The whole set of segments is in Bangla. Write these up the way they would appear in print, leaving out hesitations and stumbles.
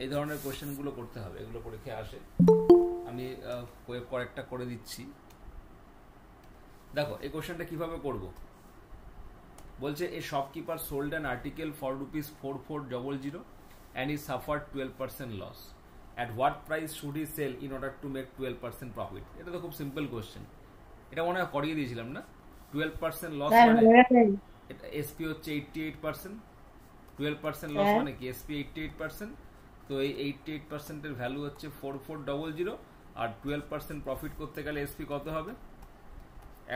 এই ধরনের কোয়েশ্চেনগুলো করতে হবে, এগুলো পরীক্ষায় আসে। আমি ওয়েব কয়েকটা করে দিচ্ছি। দেখো এই কোয়েশ্চেনটা কিভাবে করব। বলছে এ shopkeeper sold an article for ₹4400 and he suffered 12% loss. At what price should he sell in order to make 12% profit? এটা তো খুব সিম্পল কোয়েশ্চেন। এটা মনে হয় করিয়ে দিয়েছিলাম না? 12% লস মানে এটা এসপি হচ্ছে 88%, 12% লস মানে কি এসপি 88%। তো এই 88% এর ভ্যালু হচ্ছে 4400, আর 12% প্রফিট করতে গেলে এসপি কত হবে?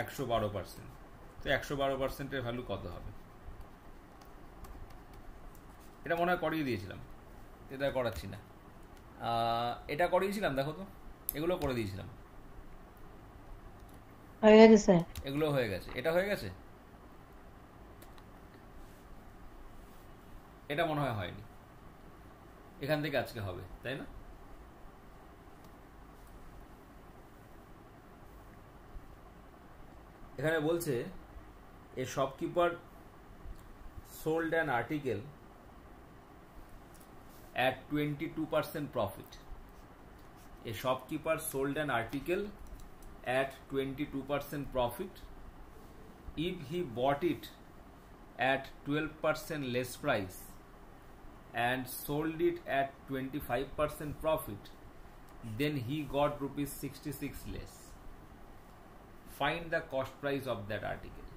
112%। তো 112% এর ভ্যালু কত হবে? এটা মনে হয় করিয়ে দিয়েছিলাম, এটা করাচ্ছি না। এটা করিয়েছিলাম, দেখো তো, এগুলো করে দিয়েছিলাম, হয়ে গেছে স্যার। এগুলো হয়ে গেছে, এটা হয়ে গেছে, এটা মনে হয় হয়নি। এখান থেকে আজকে হবে, তাই না? এখানে বলছে এ shopkeeper sold an article at 22% profit. A shopkeeper sold an article at 22% profit. If he bought it at 12% less price and sold it at 25% profit, then he got ₹66 less. Find the cost price of that article.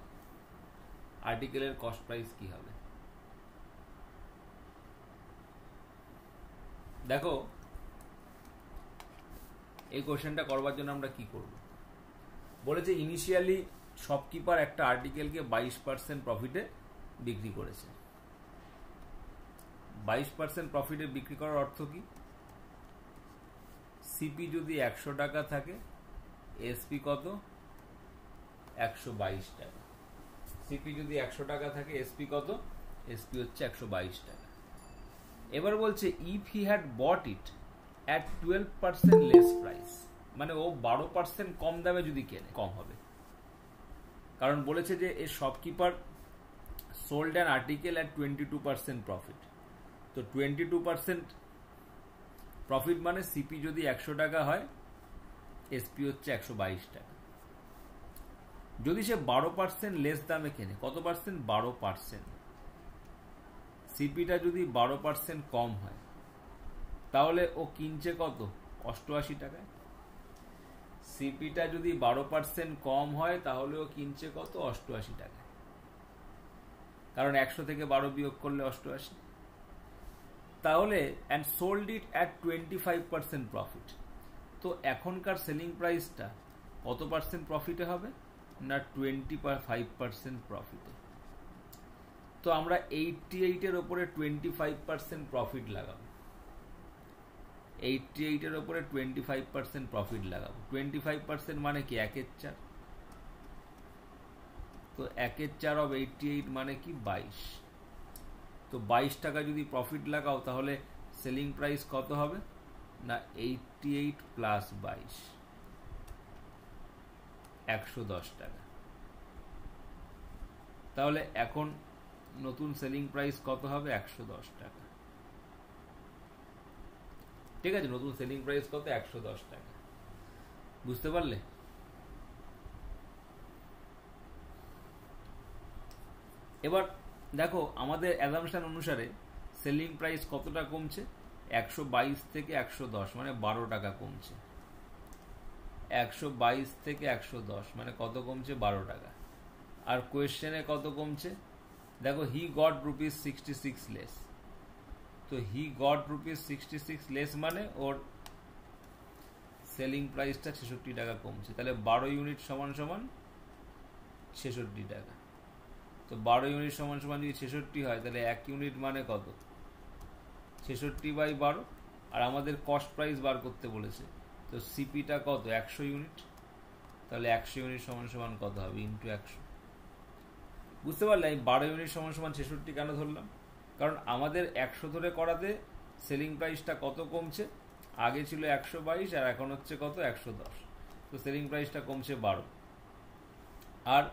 Article এর cost price কি হবে? দেখো এই কোশ্চেনটা করবার জন্য আমরা কি করব। বলেছে ইনিশিয়ালি শপকিপার একটা আর্টিকেলকে 22% প্রফিটে বিক্রি করেছে। 22% প্রফিটে বিক্রি করার অর্থ কি? সিপি যদি 100 টাকা থাকে, এসপি কত? 122 টাকা। সিপি যদি 100 টাকা থাকে, এসপি কত? এসপি হচ্ছে 122 টাকা। এবার বলছে if he had bought it at 12% less price, মানে ও 12% কম দামে যদি কেনে, কম হবে। কারণ বলেছে যে এ shopkeeper sold an article at 22% profit. তো 22% প্রফিট মানে সিপি যদি 100 টাকা হয়, এসপি হচ্ছে 122 টাকা। যদি সে 12% লেস দামে কেনে, কত পার্সেন্ট? 12%। সিপিটা যদি 12% কম হয়, তাহলে ও কিনছে কত? 88 টাকায়। সিপিটা যদি 12% কম হয়, তাহলে ও কিনছে কত? 88 টাকায়। কারণ 100 থেকে 12 বিয়োগ করলে 88। তাহলে and sold it at 25% profit. তো এখনকার সেলিং প্রাইসটা কত পার্সেন্ট প্রফিটে হবে? না 25% প্রফিটে। তো আমরা 88 এর উপরে 25% প্রফিট লাগাবো। 88 এর উপরে 25% প্রফিট লাগাবো। 25% মানে কি? 1/4। তো 1/4 অফ 88 মানে কি? 22। তো 22 টাকা যদি প্রফিট লাগাও, তাহলে সেলিং প্রাইস কত হবে? না 88 প্লাস 22, 110 টাকা। তাহলে এখন নতুন সেলিং প্রাইস কত হবে? 110 টাকা। ঠিক আছে, নতুন সেলিং প্রাইস কত? 110 টাকা। বুঝতে পারলে? এবার দেখো আমাদের অ্যাজাম্পশন অনুসারে সেলিং প্রাইস কতটা কমছে? 122 থেকে 110, মানে 12 টাকা কমছে। 122 থেকে 110 মানে কত কমছে? 12 টাকা। আর কোয়েশ্চেনে কত কমছে? দেখো হি গট ₹66 লেস। তো হি গট ₹66 লেস মানে ওর সেলিং প্রাইসটা 66 টাকা কমছে। তাহলে 12 ইউনিট সমান সমান 66 টাকা। তো 12 ইউনিট সমান সমান যদি 66 হয়, তাহলে 1 ইউনিট মানে কত? 66/12। আর আমাদের কস্ট প্রাইস বার করতে বলেছে, তো সিপিটা কত? 100 ইউনিট। তাহলে 100 ইউনিট সমান সমান কত হবে? ইন্টু 100। বুঝতে পারলে আমি 12 ইউনিট সমান সমান 66 কেন ধরলাম? কারণ আমাদের 100 ধরে করাতে সেলিং প্রাইসটা কত কমছে? আগে ছিল 122 আর এখন হচ্ছে কত? 110। তো সেলিং প্রাইসটা কমছে 12। আর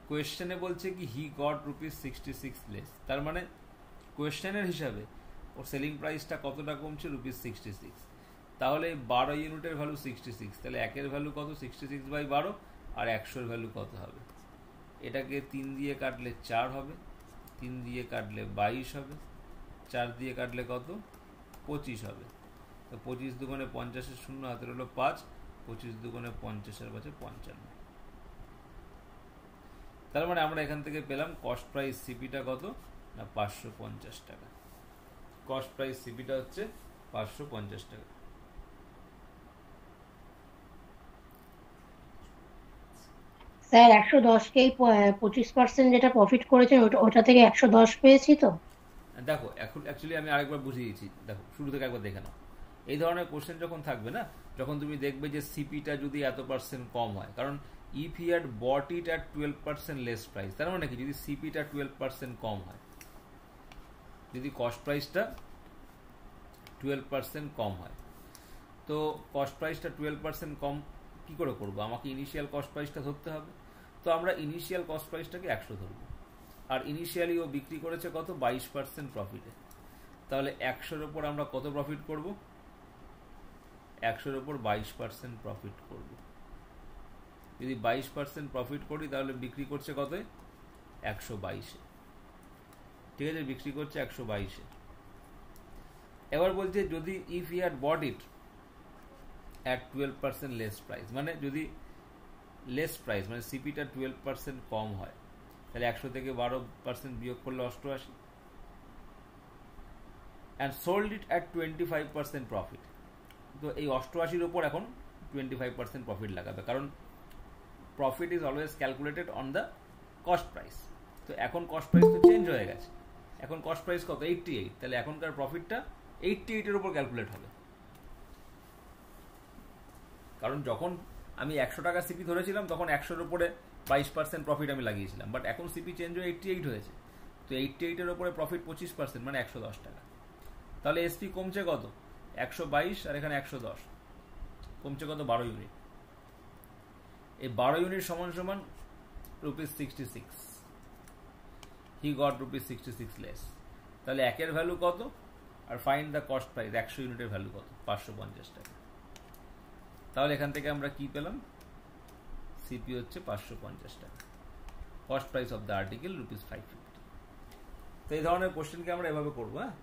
কোয়েশ্চেনে বলছে কি হি গট ₹66 লেস, তার মানে কোয়েশ্চেনের হিসাবে ওর সেলিং প্রাইসটা কতটা কমছে, ₹66। তাহলে 12 ইউনিটের ভ্যালু 66, তাহলে একের ভ্যালু কত, 66/12, আর 100-এর ভ্যালু কত হবে, এটাকে 3 দিয়ে কাটলে 4 হবে, 3 দিয়ে কাটলে 22 হবে, 4 দিয়ে কাটলে কত, 25 হবে। তো 25 দুগুণে 50-এর শূন্য হাতের হলো 5, 25 দুগুণে 50-এর 55। তার মানে আমরা এখান থেকে পেলাম কস্ট প্রাইস সিপিটা কত না 550 টাকা। কস্ট প্রাইস সিপিটা হচ্ছে 550 টাকা। স্যার 110 কে 25% যেটা প্রফিট করেছেন ওটা থেকে 110 পেয়েছি তো। দেখো এখন অ্যাকচুয়ালি আমি আরেকবার বুঝিয়ে দিচ্ছি, দেখো শুরু থেকে একবার দেখে নাও। এই ধরনের কোশ্চেন যখন থাকবে না, যখন তুমি দেখবে যে সিপিটা যদি এত পার্সেন্ট কম হয়, কারণ if he had bought it at 12% less price, তার মানে কি যদি সিপিটা 12% কম হয়, যদি কস্ট প্রাইসটা 12% কম হয়, তো কস্ট প্রাইসটা 12% কম কি করে করবো, আমাকে ইনিশিয়াল কস্ট প্রাইসটা ধরতে হবে। তো আমরা ইনিশিয়াল কস্ট প্রাইসটাকে 100 ধরবো, আর ইনিশিয়ালি ও বিক্রি করেছে কত, 22% প্রফিটে। তাহলে 100-এর ওপর আমরা কত প্রফিট করব, 100-এর ওপর 22% প্রফিট করব। যদি 22% প্রফিট করি তাহলে বিক্রি করছে কত, 122-এ। ঠিক আছে, বিক্রি করছে 122-এ। এবার বলছে যদি if he had bought it at 12% less price, মানে যদি লেস প্রাইস মানে সিপিটা 12% কম হয়, তাহলে 100 থেকে 12% বিয়োগ করলে 88, and sold it at 25% profit. তো এই 88-এর ওপর এখন 25% প্রফিট লাগাবে, কারণ profit is always calculated on the cost price. তো এখন কস্ট প্রাইস তো চেঞ্জ হয়ে গেছে, এখন কস্ট প্রাইস কত, 88, তাহলে এখনকার প্রফিটটা 88-এর উপর ক্যালকুলেট হবে। কারণ যখন আমি 100 টাকা সিপি ধরেছিলাম তখন 100-এর উপরে 22% প্রফিট আমি লাগিয়েছিলাম, বাট এখন সিপি চেঞ্জ হয়ে 88 হয়েছে, তো 88-এর উপরে প্রফিট 25%, মানে 110 টাকা। তাহলে এসপি কমছে কত, 122, আর এখানে 110, কমছে কত, 12 ইউনিট। এই 12 ইউনিট সমান সমান ₹66, হি গট ₹66 লেস। তাহলে একের ভ্যালু কত, আর ফাইন্ড দ্য কস্ট প্রাইস, 100 ইউনিটের ভ্যালু কত, 550 টাকা। তাহলে এখান থেকে আমরা কি পেলাম, সিপি হচ্ছে 550 টাকা, cost price of the article ₹550। তো এই ধরনের কোশ্চেনকে আমরা এভাবে করবো। হ্যাঁ,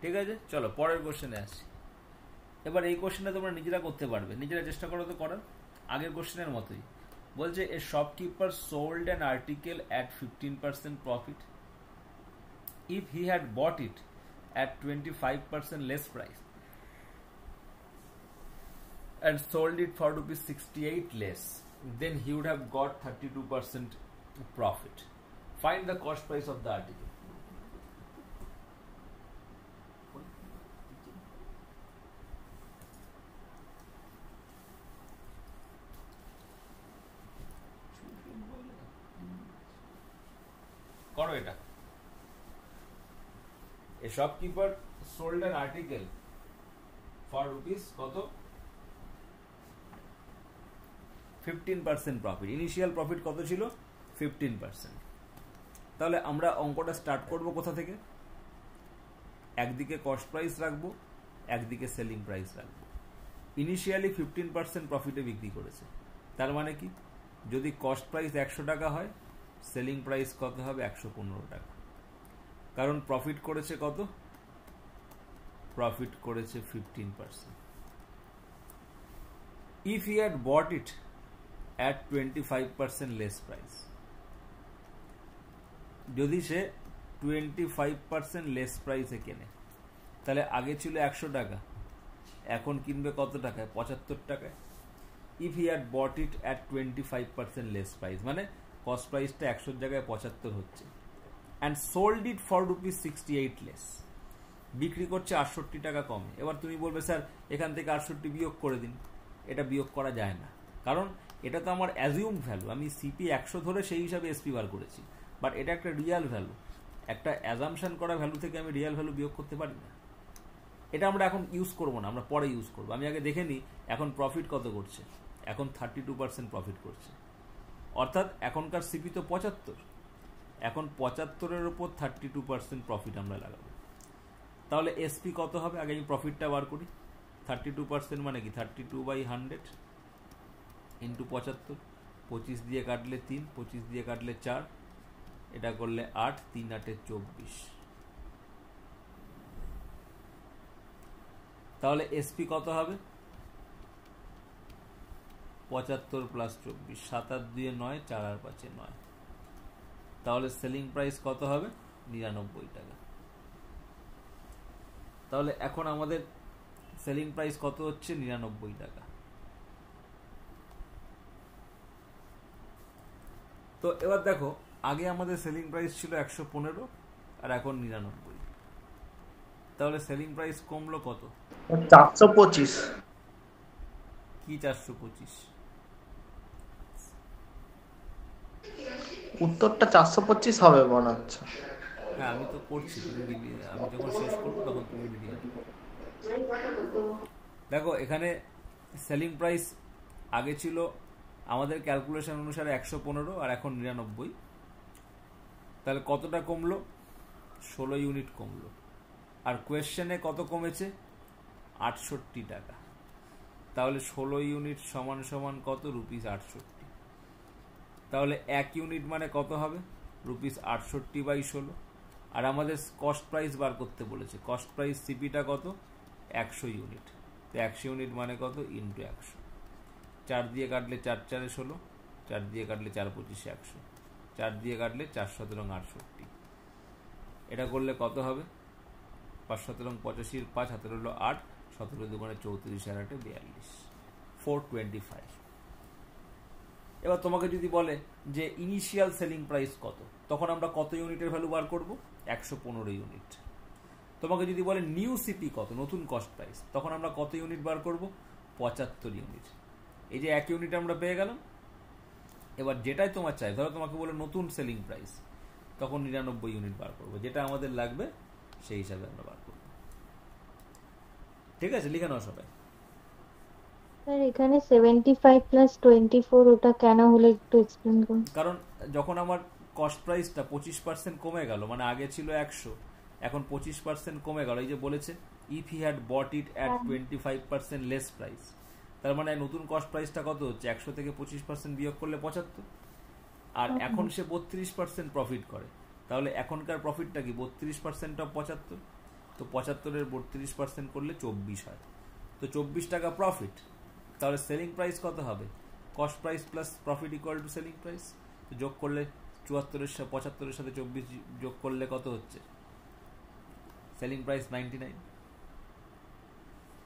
ঠিক আছে, চলো পরের কোশ্চেনে আসছি। এবার এই কোশ্চেনটা তোমরা নিজেরা করতে পারবে, নিজেরা চেষ্টা করো তো করার, আগের কোশ্চেনের মতোই। বলছে এ shopkeeper sold an article at 15% profit if he had bought it at 25% less price and sold it for ₹68 less, then he would have got 32% profit. Find the cost price of the article. করো এটা। A shopkeeper sold an article for rupees কত, 15% প্রফিট। ইনিশিয়াল প্রফিট কত ছিল, 15%। তাহলে আমরা অঙ্কটা স্টার্ট করব কোথা থেকে, একদিকে কস্ট প্রাইস রাখবো, একদিকে সেলিং প্রাইস রাখবো। ইনিশিয়ালি 15% প্রফিটে বিক্রি করেছে, তার মানে কি, যদি কস্ট প্রাইস 100 টাকা হয়, সেলিং প্রাইস কত হবে, 115 টাকা। কারণ প্রফিট করেছে কত, প্রফিট করেছে 15%। If he had bought it at 25% less price, যদি সে 25% লেস প্রাইসে কেনে, তাহলে আগে ছিল 100 টাকা, এখন কিনবে কত টাকায়? 75 টাকায়। If he had bought it at 25% less price, মানে কস্ট প্রাইসটা 100 জায়গায় 75 হচ্ছে, and sold it for ₹68 less, বিক্রি করছে 68 টাকা কমে। এবার তুমি বলবে স্যার এখান থেকে 68 বিয়োগ করে দিন। এটা বিয়োগ করা যায় না, কারণ এটা তো আমার অ্যাজিউম ভ্যালু, আমি সিপি 100 ধরে সেই হিসাবে এসপি বার করেছি, বাট এটা একটা রিয়াল ভ্যালু, একটা অ্যাজামশন করা ভ্যালু থেকে আমি রিয়াল ভ্যালু বিয়োগ করতে পারি না। এটা আমরা এখন ইউজ করবো না, আমরা পরে ইউজ করবো। আমি আগে দেখে নিই এখন প্রফিট কত করছে। এখন 32% প্রফিট করছে, অর্থাৎ এখনকার সিপি তো 75, এখন 75-এর উপর 32% প্রফিট আমরা লাগাবো। তাহলে এসপি কত হবে? আগে আমি প্রফিটটা বার করি। 32% মানে কি? 32/100 ইন্টু 75, 25 দিয়ে কাটলে 3, 25 দিয়ে কাটলে 4, এটা করলে 8, 3 8 24। তাহলে এসপি কত হবে? 75 প্লাস 24, 7 আর 2 9, 4 আর 5 9। তাহলে সেলিং প্রাইস কত হবে? 99 টাকা। তাহলে এখন আমাদের সেলিং প্রাইস কত হচ্ছে? 99 টাকা। তো এবার দেখো, আগে আমাদের সেলিং প্রাইস ছিল 115 আর এখন 99। তাহলে সেলিং প্রাইস কমলো কত? 425। কি 425? উত্তরটা 425 হবে মনে হচ্ছে। হ্যাঁ আমি তো করছি, আমি যখন শেষ করবো তখন তুমি মিলিয়ে নেবে। দেখো এখানে সেলিং প্রাইস আগে ছিল আমাদের ক্যালকুলেশন অনুসারে 115 আর এখন 99। তাহলে কতটা কমলো? 16 ইউনিট কমলো। আর কোয়েশ্চেনে কত কমেছে? 68 টাকা। তাহলে 16 ইউনিট সমান সমান কত? ₹68। তাহলে 1 ইউনিট মানে কত হবে? ₹68/16। আর আমাদের কস্ট প্রাইস বার করতে বলেছে, কস্ট প্রাইস সিপিটা কত? 100 ইউনিট। তো 100 ইউনিট মানে কত? ইন্টু 100। 4 দিয়ে কাটলে 4 4 16, 4 দিয়ে কাটলে 4 25 100, 4 দিয়ে কাটলে 4 17 68। এটা করলে কত হবে? 5 17 85, 5 হাতের হলো 8, 17 দুগুণে 34 আর 8 42, 425। এবার তোমাকে যদি বলে যে ইনিশিয়াল সেলিং প্রাইস কত, তখন আমরা কত ইউনিটের ভ্যালু বার করব? 115 ইউনিট। তোমাকে যদি বলে নিউ সিপি কত, নতুন কস্ট প্রাইস, তখন আমরা কত ইউনিট বার করব? 75 ইউনিট। এই যে 1 ইউনিট আমরা পেয়ে গেলাম। এবার যেটাই তোমার চাই, ধরো তোমাকে বলে নতুন সেলিং প্রাইস, তখন 99 ইউনিট বার করবো, যেটা আমাদের লাগবে সেই হিসাবে আমরা বার করব। ঠিক আছে, লিখে নাও সবাই। স্যার এখানে 75 প্লাস 24 ওটা কেন হলো একটু এক্সপ্লেন করুন। কারণ যখন আমার কস্ট প্রাইসটা 25% কমে গেল, মানে আগে ছিল 100, এখন 25% কমে গেল। এই যে বলেছে if he had bought it at 25% less price, তার মানে নতুন কস্ট প্রাইসটা কত হচ্ছে? 100 থেকে 25% বিয়োগ করলে 75। আর এখন সে 32% প্রফিট করে, তাহলে এখনকার প্রফিটটা কি? 32% অফ 75। তো 75-এর 32% করলে 24 হয়, তো 24 টাকা প্রফিট। তাহলে সেলিং প্রাইস কত হবে? Cost price plus profit equal to selling price. তো যোগ করলে 74-এর সাথে 75-এর সাথে 24 যোগ করলে কত হচ্ছে? Selling price 99।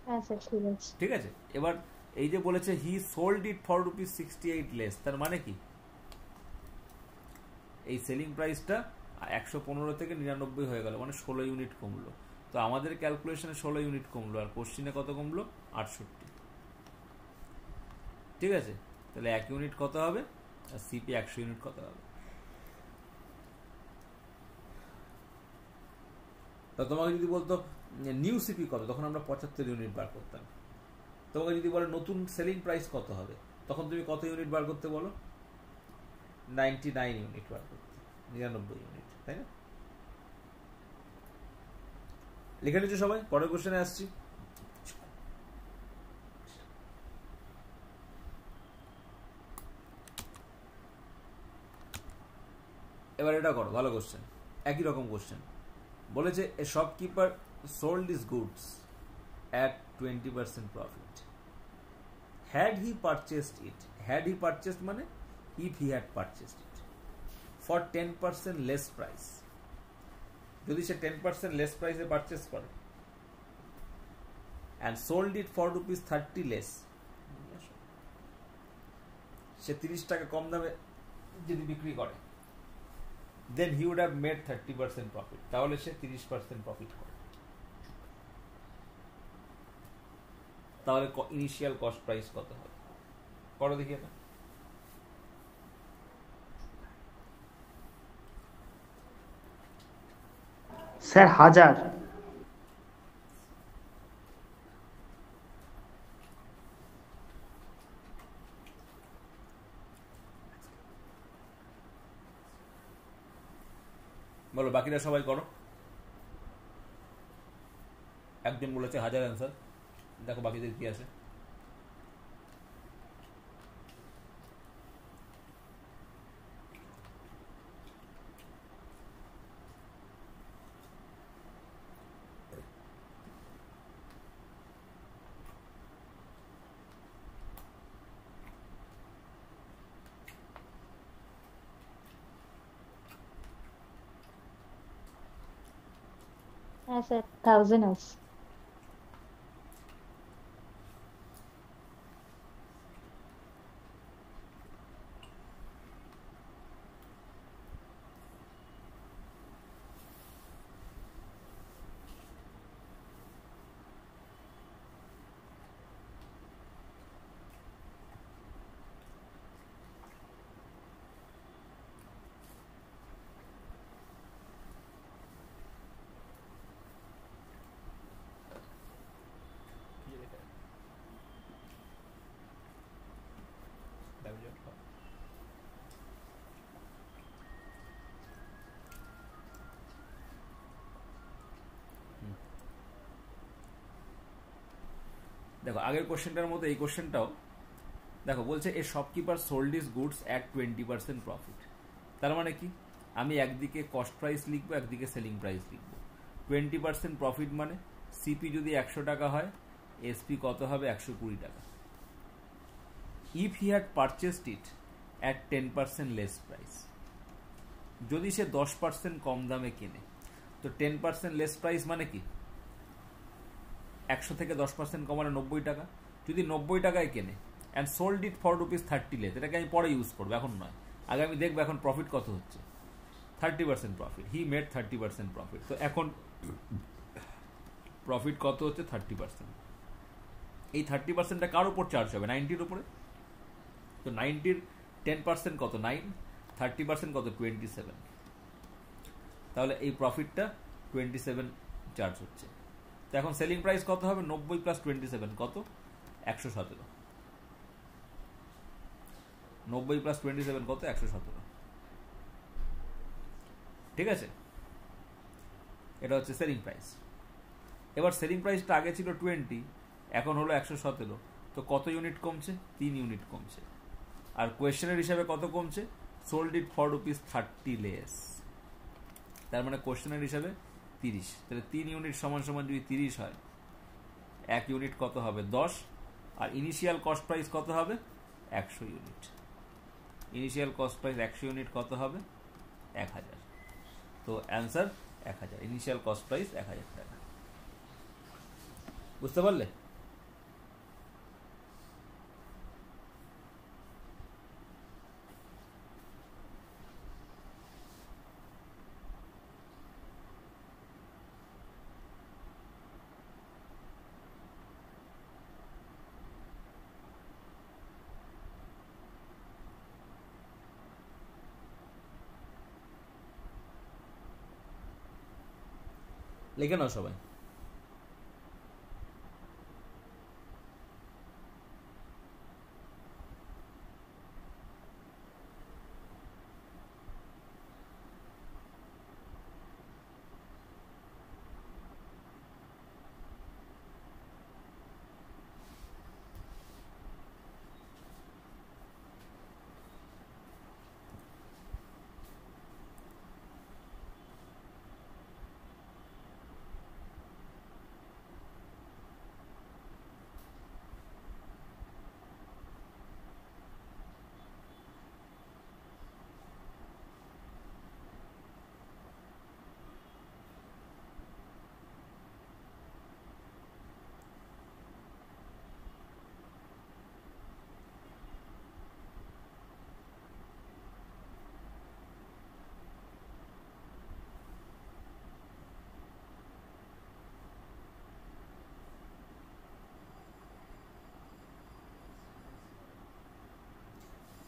হ্যাঁ স্যার ঠিক আছে। ঠিক আছে, এবার এই যে বলেছে হি সোল্ড ইট ফর ₹68 লেস, তার মানে কি? এই সেলিং প্রাইসটা 115 থেকে 99 হয়ে গেল, মানে 16 ইউনিট কমলো। তো আমাদের ক্যালকুলেশনে 16 ইউনিট কমলো, আর কোশ্চিনে কত কমলো? 68। ঠিক আছে, তাহলে 1 ইউনিট কত হবে? আর সিপি 100 ইউনিট কত হবে? তা তোমাকে যদি বলতো নিউ সিপি কত, তখন আমরা 75 ইউনিট বার করতাম। তোমাকে যদি বলে নতুন সেলিং প্রাইস কত হবে, তখন তুমি কত ইউনিট বার করতে বলো? 99 ইউনিট বার করতে, 99 ইউনিট, তাই না? লিখে নিচ্ছ সবাই? পরের কোশ্চেনে আসছি। এবার এটা করো, ভালো কোশ্চেন, একই রকম কোশ্চেন। বলেছে এ shopkeeper sold his goods at 20% profit. Had he purchased it, had he purchased মানে if he had purchased it for 10% less price, যদি সে 10% less price এ পারচেস করে, and sold it for rupees 30 less, সে 30 টাকা কম দামে যদি বিক্রি করে, then he would have made 30% profit, তাহলে সে 30% প্রফিট করে। তাহলে ইনিশিয়াল কস্ট প্রাইস কত হবে? করো দেখি এটা। স্যার 1000। বলো বাকিরা সবাই করো। একজন বলেছে 1000 অ্যান্সার, দেখো বাকিদের কি আছে। হ্যাঁ স্যার 1000 আছে। দেখো আগের কোশ্চেনটার মতো এই কোশ্চেনটাও দেখো, বলছে এ shopkeeper sold his goods at 20% profit. তার মানে কি, আমি একদিকে কস্ট প্রাইস লিখবো, একদিকে সেলিং প্রাইস লিখবো। 20% প্রফিট মানে সিপি যদি 100 টাকা হয়, এসপি কত হবে? 120 টাকা। If he had purchased it at 10% less price, যদি সে 10% কম দামে কেনে, তো 10% লেস প্রাইস মানে কি, 100 থেকে 10% কমানো 90 টাকা। যদি 90 টাকায় কেনে and sold it for rupees 30 less, এটাকে আমি পরে ইউজ করবো, এখন নয়, আগে আমি দেখবো এখন প্রফিট কত হচ্ছে। 30% প্রফিট, হি মেড 30% প্রফিট। তো এখন প্রফিট কত হচ্ছে? 30%। এই 30%টা কার উপর চার্জ হবে? 90-র উপরে। তো 90-র 10% কত? 9। 30% কত? 27। তাহলে এই প্রফিটটা 27 চার্জ হচ্ছে। তো এখন সেলিং প্রাইস কত হবে? 90 প্লাস 27 কত? 117। 90 প্লাস 27 কত? 117। ঠিক আছে, এটা হচ্ছে সেলিং প্রাইস। এবার সেলিং প্রাইসটা আগে ছিল 20, এখন হলো 117। তো কত ইউনিট কমছে? 3 ইউনিট কমছে। আর কোয়েশ্চেনের হিসাবে কত কমছে? Sold it for rupees 30 less. তার মানে কোয়েশ্চেনের হিসাবে 30। তাহলে 3 ইউনিট সমান সমান যদি 30 হয়, 1 ইউনিট কত হবে? 10। আর ইনিশিয়াল কস্ট প্রাইস কত হবে? 100 unit. Initial cost price 100 unit কত হবে? 1000। তো অ্যান্সার 1000। ইনিশিয়াল কস্ট প্রাইস 1000 টাকা। বুঝতে পারলে? লিখে নাও সবাই।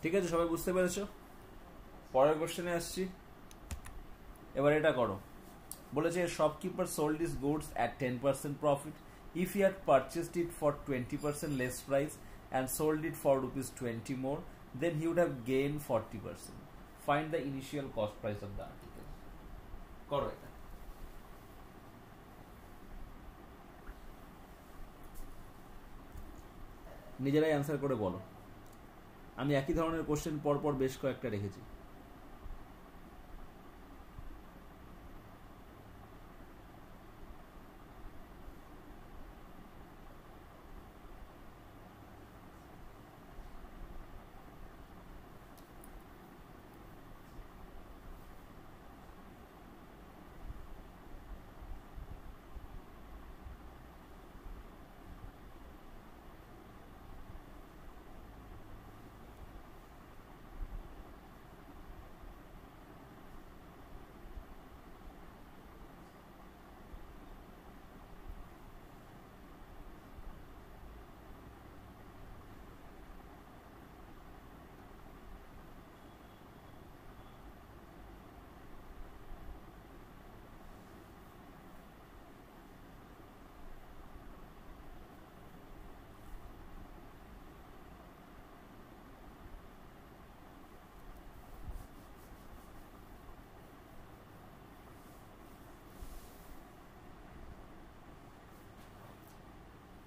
ঠিক আছে, সবাই বুঝতে পেরেছো? পরের কোশ্চেনে আসছি। এবার এটা করো। বলেছে shopkeeper sold his goods at 10% profit if he had purchased it for 20% less price and sold it for ₹20 more, then he would have gain 40%. Find the initial cost price of the article. করো এটা। নিজেরাই অ্যান্সার করে বলো। আমি একই ধরনের কোশ্চেন পরপর বেশ কয়েকটা রেখেছি।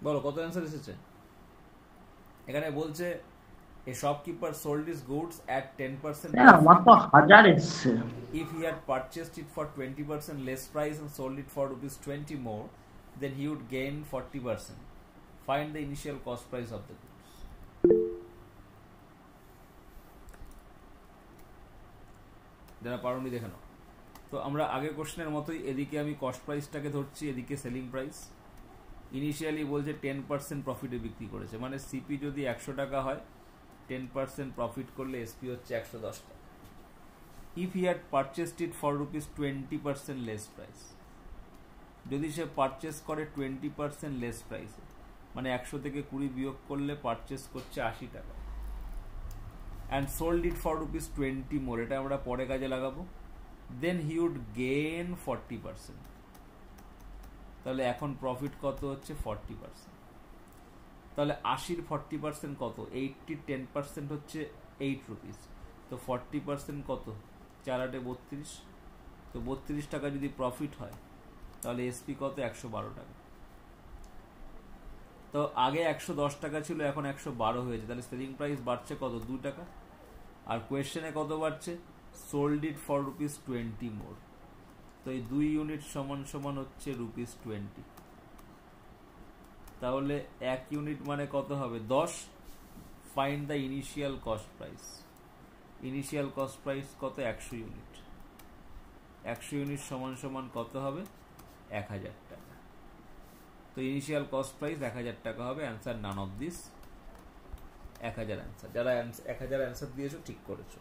বলো কত অ্যান্সার এসেছে। এখানে বলছে এ shopkeeper sold his goods at 10% আমার তো 1000 এসছে। if he had purchased it for 20% less price and sold it for ₹20 more, then he would gain 40%. Find the initial cost price of the goods. যারা পারোনি দেখে নাও। তো আমরা আগের কোশ্চেনের মতোই এদিকে আমি কস্ট প্রাইসটাকে ধরছি, এদিকে সেলিং প্রাইস। ইনিশিয়ালি বলছে 10% প্রফিটে বিক্রি করেছে, মানে সিপি যদি 100 টাকা হয় 10% প্রফিট করলে এসপি হচ্ছে 110 টাকা। If he had purchased it for ₹20% less price, যদি সে পারচেস করে 20% লেস প্রাইসে, মানে 100 থেকে 20 বিয়োগ করলে পারচেস করছে 80 টাকা, and sold it for ₹20 more, এটা আমরা পরে কাজে লাগাবো, then he would gain 40%. তাহলে এখন প্রফিট কত হচ্ছে 40%। তাহলে 80-র 40% কত? 80-র 10% হচ্ছে 8 রুপিস। তো 40% কত? 4-8 32। তো 32 টাকা যদি প্রফিট হয় তাহলে এসপি কত? 112 টাকা। তো আগে 110 টাকা ছিল, এখন 112 হয়েছে, তাহলে সেলিং প্রাইস বাড়ছে কত? 2 টাকা। আর কোয়েশ্চেনে কত বাড়ছে? সোল্ড ইট ফর ₹20 মোর। তো এই 2 ইউনিট সমান সমান হচ্ছে ₹20। তাহলে 1 ইউনিট মানে কত হবে? 10। Find the initial cost price. Initial cost price কত? 100 ইউনিট। 100 ইউনিট সমান সমান কত হবে? 1000 টাকা। তো ইনিশিয়াল কস্ট প্রাইস 1000 টাকা হবে। Answer none of this. 1000 answer. যারা 1000 অ্যান্সার দিয়েছো ঠিক করেছো।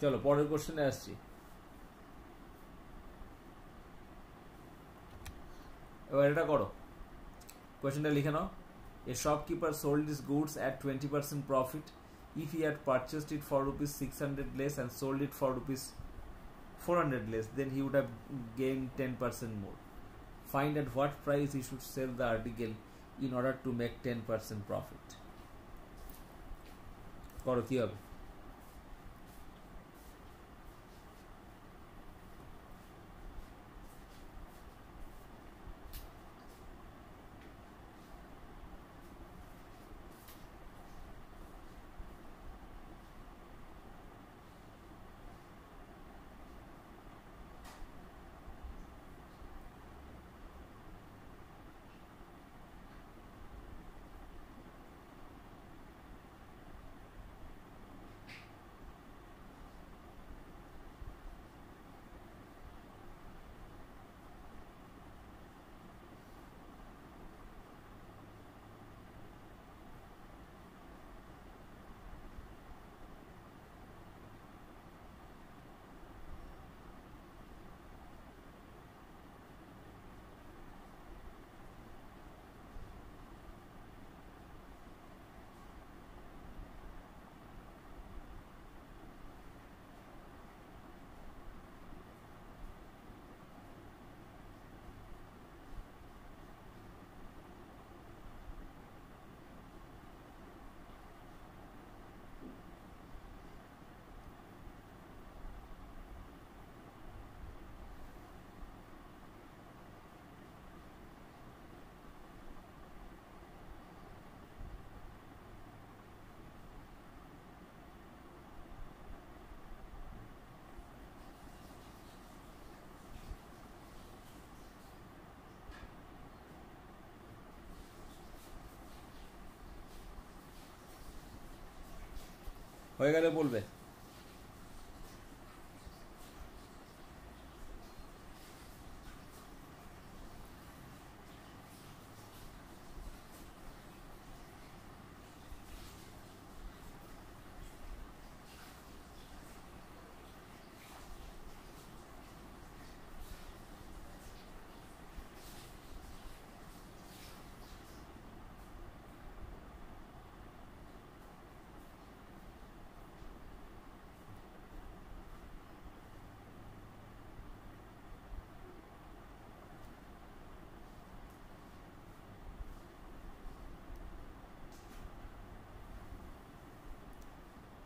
চলো পরের কোশ্চেনে আসছি। এবার এটা করো, কোয়েশ্চেনটা লিখে নাও। A shopkeeper sold his goods at 20% profit. If he had purchased it for rupees 600 less and sold it for rupees 400 less, then he would have gained 10% more. Find at what price he should sell the article in order to make 10% profit. করো কি হবে? হয়ে গেলে বলবে।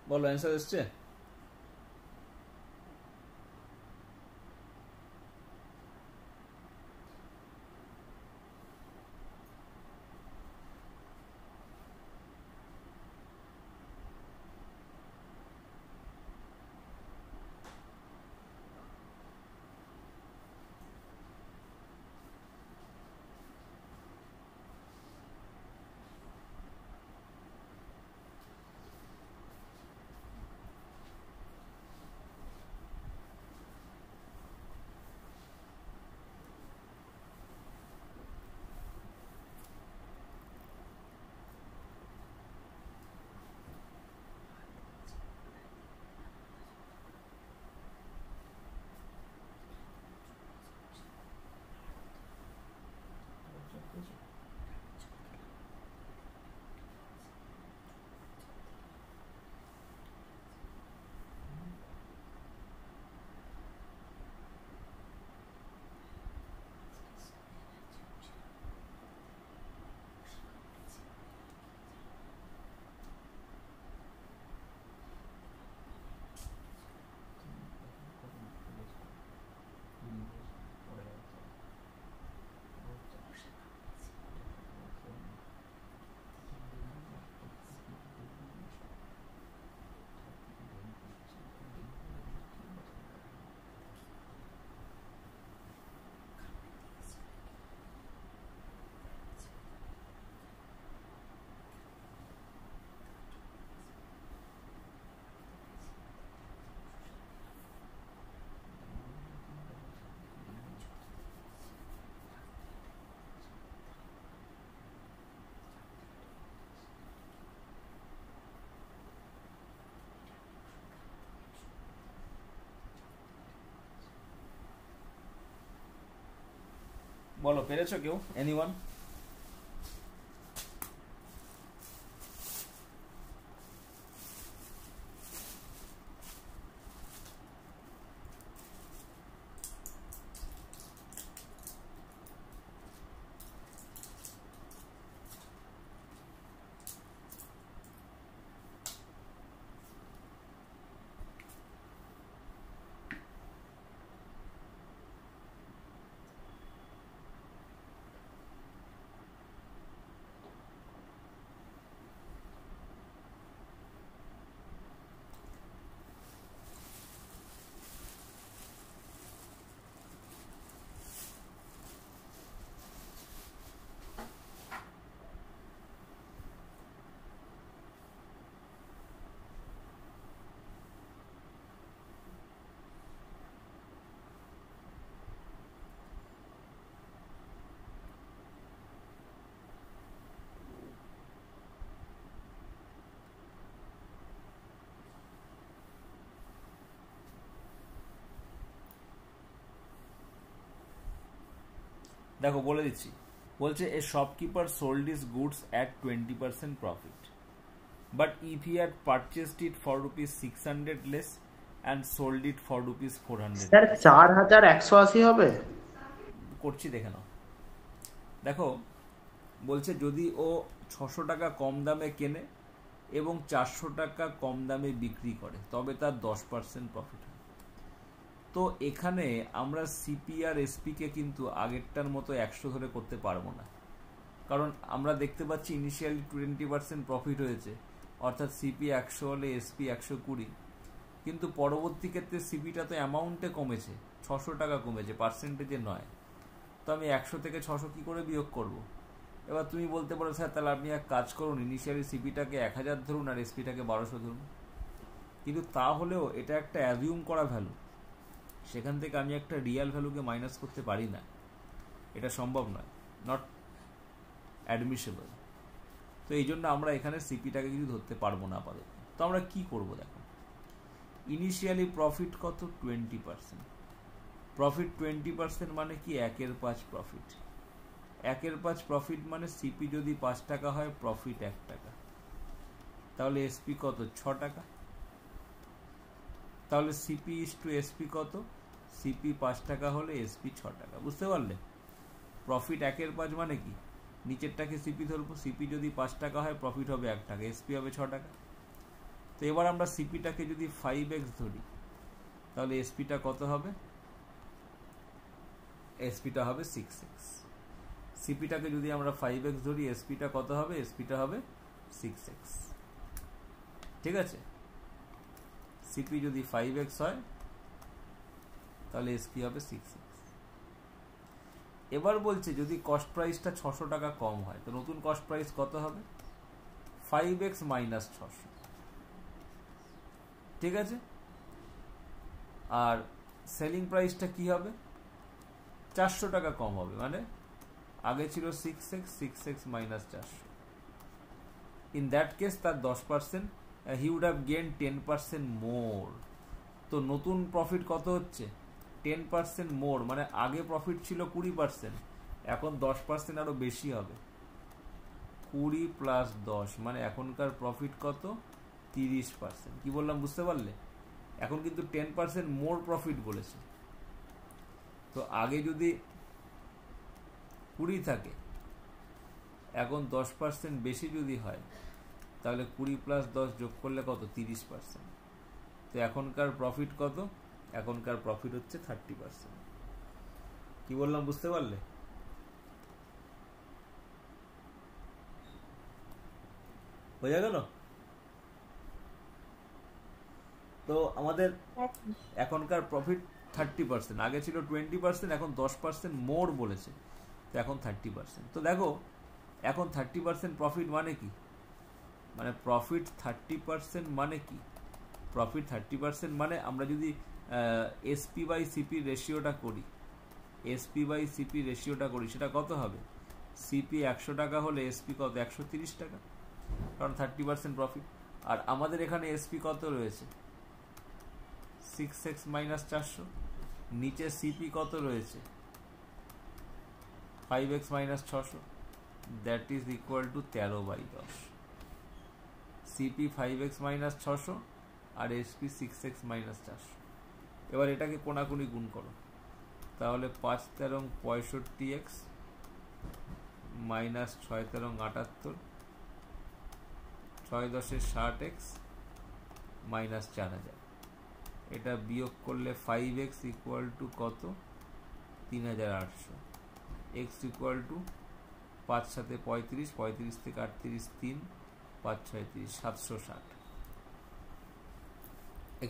বলো অ্যান্সার এসছে? পেরেছো কেউ? এনিওয়ান? দেখো বলে দিচ্ছি, বলছে এ shopkeeper sold his goods at 20% profit, but if he had purchased it for ₹600 less and sold it for ₹400। Sir 4180 হবে? করছি, দেখে নাও। দেখো বলছে যদি ও 600 টাকা কম দামে কেনে এবং 400 টাকা কম দামে বিক্রি করে তবে তার 10% প্রফিট হয়। তো এখানে আমরা সিপি আর এসপি কে কিন্তু আগেরটার মতো 100 ধরে করতে পারবো না, কারণ আমরা দেখতে পাচ্ছি ইনিশিয়ালি 20% প্রফিট হয়েছে, অর্থাৎ সিপি 100 হলে এসপি 120, কিন্তু পরবর্তী ক্ষেত্রে সিপিটা তো অ্যামাউন্টে কমেছে, 600 টাকা কমেছে, পার্সেন্টেজে নয়। তো আমি 100 থেকে 600 কি করে বিয়োগ করব? এবার তুমি বলতে পারো স্যার তাহলে আপনি এক কাজ করুন, ইনিশিয়ালি সিপিটাকে 1000 ধরুন আর এসপিটাকে 1200 ধরুন, কিন্তু তাহলেও এটা একটা অ্যাজিউম করা ভ্যালু, সেখান থেকে আমি একটা রিয়েল ভ্যালুকে মাইনাস করতে পারি না, এটা সম্ভব নয়, নট অ্যাডমিসেবল। তো এই জন্য আমরা এখানে সিপিটাকে কিছু ধরতে পারবো না আপাতত। তো আমরা কি করব? দেখো ইনিশিয়ালি প্রফিট কত? 20%। প্রফিট 20% মানে কি? 1/5 প্রফিট। 1/5 প্রফিট মানে সিপি যদি 5 টাকা হয়, প্রফিট 1 টাকা, তাহলে এসপি কত? 6 টাকা। তাহলে সিপি ইস টু এসপি কত? সিপি 5 টাকা হলে এসপি 6 টাকা। বুঝতে পারলে? প্রফিট 1/5 মানে কি? নিচেরটাকে সিপি ধরবো, সিপি যদি 5 টাকা হয় প্রফিট হবে 1 টাকা, এসপি হবে 6 টাকা। তো এবার আমরা সিপিটাকে যদি 5x ধরি তাহলে এসপিটা কত হবে? এসপিটা হবে 6x। সিপিটাকে যদি আমরা 5x ধরি, এসপিটা কত হবে? এসপিটা হবে 6x। ঠিক আছে? সিপি যদি 5x হয় তাহলে এসপি হবে 6x। এবার বলছে যদি কস্ট প্রাইসটা 600 টাকা কম হয় তো নতুন কস্ট প্রাইস কত হবে? 5x minus 600। ঠিক আছে? আর সেলিং প্রাইসটা কি হবে? 400 টাকা কম হবে, মানে আগে ছিল 6x, 6x minus 400। In that case তার 10%, he would have gained 10% more। তো নতুন প্রফিট কত হচ্ছে? 10% মোর, মানে আগে প্রফিট ছিল 20%, এখন 10% আরো বেশি হবে। 20 প্লাস 10 মানে এখনকার প্রফিট কত? 30%। কি বললাম বুঝতে পারলে? এখন কিন্তু 10% মোর প্রফিট বলেছে। তো আগে যদি 20 থাকে, এখন 10% বেশি যদি হয় তাহলে 20 প্লাস 10 যোগ করলে কত? 30%। তো এখনকার প্রফিট কত? এখনকার প্রফিট হচ্ছে 30%। কি বললাম বুঝতে পারলে? বোঝা গেল? তো আমাদের এখনকার প্রফিট 30%, আগে ছিল 20%, এখন 10% মোর বলেছে, তো এখন 30%। তো দেখো এখন 30% প্রফিট মানে কি? মানে প্রফিট 30% মানে কি? প্রফিট 30% মানে আমরা যদি এসপি বাই সিপি রেশিওটা করি, এসপি বাই সিপি রেশিওটা করি, সেটা কত হবে? সিপি 100 টাকা হলে এসপি কত? 130 টাকা, কারণ 30% প্রফিট। আর আমাদের এখানে এসপি কত রয়েছে? 6x minus 400। নিচে সিপি কত রয়েছে? 5x minus 600, that is equal to 13/10। CP 5x minus 600 আর এসপি 6x মাইনাস 400। এবার এটাকে কোনাকুনি গুণ করো, তাহলে 5 তেরং 65x মাইনাস 6 তেরং 78, 6 10 60x মাইনাস 4000। এটা বিয়োগ করলে 5x ইকুয়াল টু কত? 3800। x ইকুয়াল টু 5 সাথে 35, 35 থেকে 38 3, 5 6 30, 760।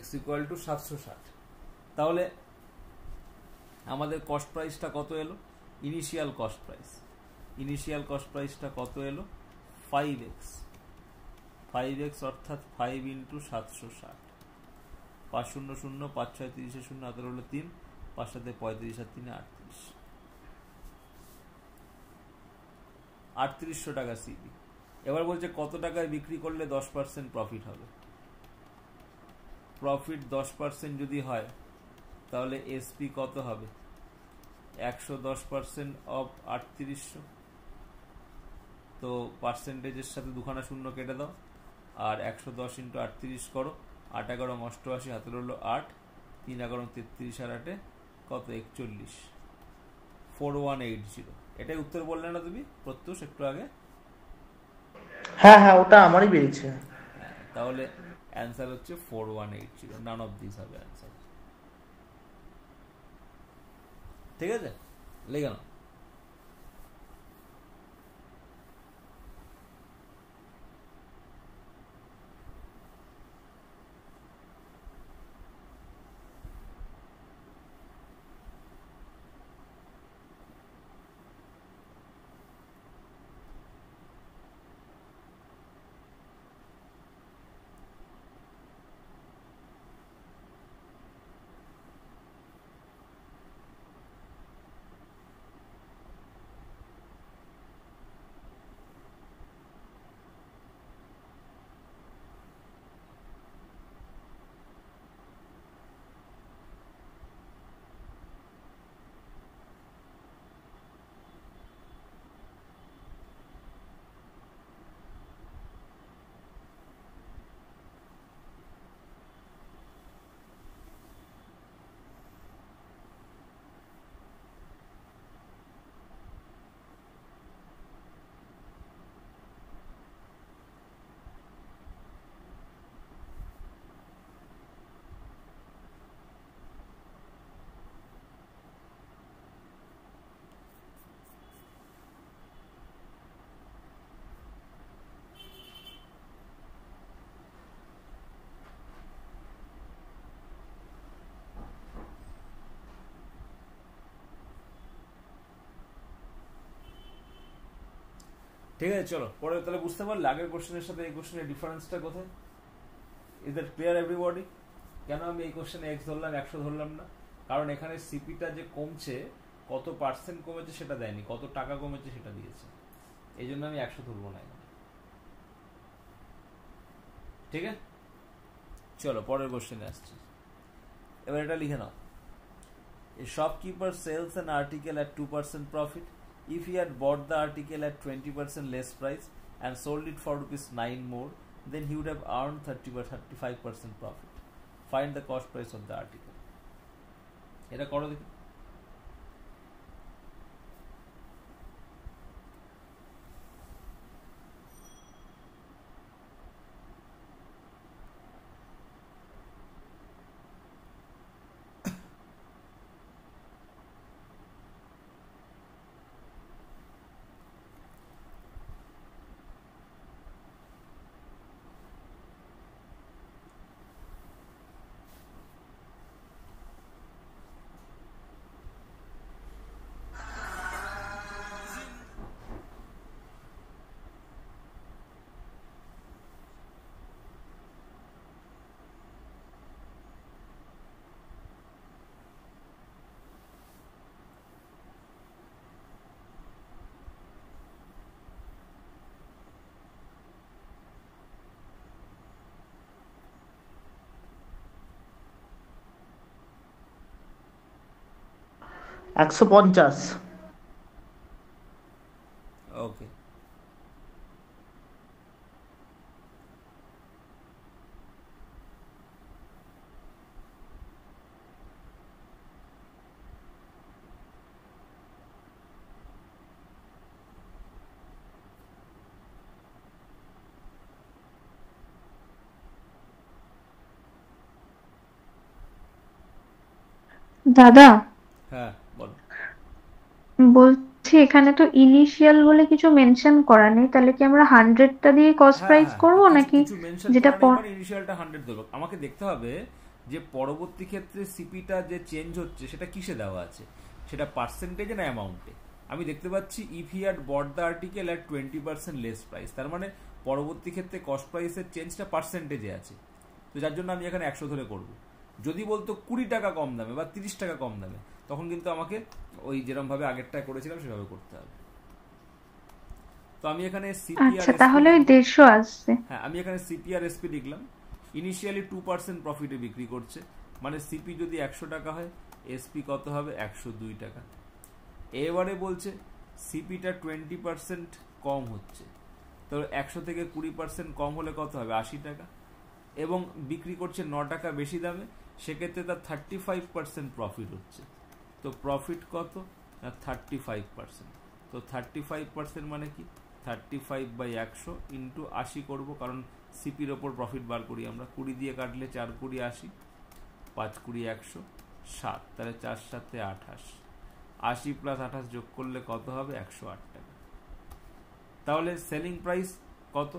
x equal to 760। তাহলে আমাদের কস্ট প্রাইসটা কত এলো? ইনিশিয়াল কস্ট প্রাইসটা কত এলো? 5x। 5x অর্থাৎ 5 ইন্টু 760। 5 0 0, 5 6 30, 0 হাতে হলো 3, 5 সাথে 35 আর 3 38, 3800 টাকা সিপি। এবার বলছে কত টাকায় বিক্রি করলে 10% প্রফিট হবে। প্রফিট 10% যদি হয় তাহলে এসপি কত হবে? 110% অফ 3800, তো পার্সেন্টেজের সাথে দুখানা শূন্য কেটে দাও, আর 110 ইন্টু 38 করো, 8 11 88, হাতে হলো 8, 3 11 33 আর 8 কত? 41, 4180। এটাই উত্তর বললে না তুমি প্রত্যুষ একটু আগে? হ্যাঁ হ্যাঁ, ওটা আমারই বেরিয়েছে। তাহলে অ্যান্সার হচ্ছে 4180। নান অফ দিস হবে অ্যান্সার। ঠিক আছে, লিখে নাও। ঠিক আছে, চলো পরে। তাহলে বুঝতে পারলে আগের কোশ্চেনের সাথে এই কোশ্চেনের ডিফারেন্সটা কোথায়? Is that clear everybody? কেন আমি এই কোশ্চেনে এক্স ধরলাম, 100 ধরলাম না? কারণ এখানে সিপিটা যে কমছে, কত পার্সেন্ট কমেছে সেটা দেয়নি, কত টাকা কমেছে সেটা দিয়েছে, এই জন্য আমি 100 ধরবো না এখানে। ঠিক আছে, চলো পরের কোশ্চেনে আসছি। এবার এটা লিখে নাও। A shopkeeper sells an article at 2% profit. If he had bought the article at 20% less price and sold it for ₹9 more, then he would have earned 35% profit. Find the cost price of the article. এটা করো দেখি। $150। দাদা হ্যাঁ বলো। বলছি এখানে তো ইনিশিয়াল বলে কিছু মেনশন করা নেই, তাহলে কি আমরা 100টা দিয়ে কস্ট হ্যাঁ প্রাইস হ্যাঁ হ্যাঁ, করব কিছু নাকি কিছু মেনশন যেটা করা নেই মানে ইনিশিয়ালটা 100 দেবো। আমাকে দেখতে হবে যে পরবর্তী ক্ষেত্রে সিপিটা যে চেঞ্জ হচ্ছে সেটা কিসে দেওয়া আছে, সেটা পার্সেন্টেজে না অ্যামাউন্টে। আমি দেখতে পাচ্ছি if he had bot the article at 20% less price, তার মানে পরবর্তী ক্ষেত্রে কস্ট প্রাইসের চেঞ্জটা পার্সেন্টেজে আছে। তো যার জন্য আমি এখানে 100 ধরে করব। যদি বলতো 20 টাকা কম দামে বা 30 টাকা কম দামে, তখন কিন্তু আমাকে ওই যেরকম ভাবে আগেরটায় করেছিলাম সেভাবে করতে হবে। তো আমি এখানে সিপি আর আচ্ছা তাহলে ওই 150 আসছে। হ্যাঁ, আমি এখানে সিপি আর এসপি লিখলাম। ইনিশিয়ালি 2% প্রফিটে বিক্রি করছে, মানে সিপি যদি 100 টাকা হয় এসপি কত হবে 102 টাকা। এবারে বলছে সিপিটা 20% কম হচ্ছে, তো 100 থেকে 20% কম হলে কত হবে 80 টাকা, এবং বিক্রি করছে 9 টাকা বেশি দামে, সেক্ষেত্রে তার 35% প্রফিট হচ্ছে। তো প্রফিট কত না 35%। তো 35% মানে কি 35/100 ইন্টু 80 করবো, কারণ সিপির ওপর প্রফিট বার করি আমরা। 20 দিয়ে কাটলে 4 20 80, 5 20 100 7, তাহলে 4 7 28, 80 প্লাস 28 যোগ করলে কত হবে 108 টাকা। তাহলে সেলিং প্রাইস কত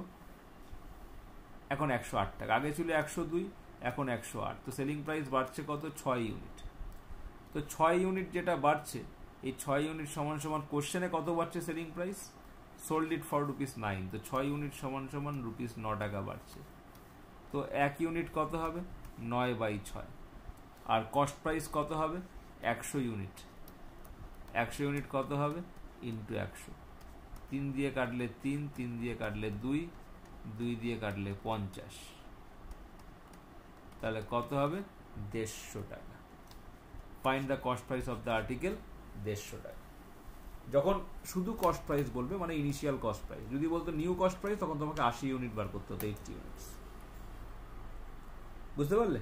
এখন 108 টাকা, আগে ছিল 102, এখন 108। তো সেলিং প্রাইস বাড়ছে কত 6 ইউনিট। তো 6 ইউনিট যেটা বাড়ছে, এই 6 ইউনিট সমান সমান কোশ্চেনে কত বাড়ছে selling price, sold it for ₹9। তো 6 ইউনিট সমান সমান ₹9 টাকা বাড়ছে। তো 1 ইউনিট কত হবে 9/6, আর কস্ট প্রাইস কত হবে 100 ইউনিট। 100 ইউনিট কত হবে ইন্টু 100, 3 দিয়ে কাটলে 3, 3 দিয়ে কাটলে 2, 2 দিয়ে কাটলে 50, তাহলে কত হবে 150 টাকা। Find the cost price of the article 150 টাকা। যখন শুধু কস্ট প্রাইস বলবে মানে ইনিশিয়াল কস্ট প্রাইস, যদি বলতো নিউ কস্ট প্রাইস তখন তোমাকে 80 ইউনিট বার করতে হতো, 80 ইউনিটস। বুঝতে পারলে?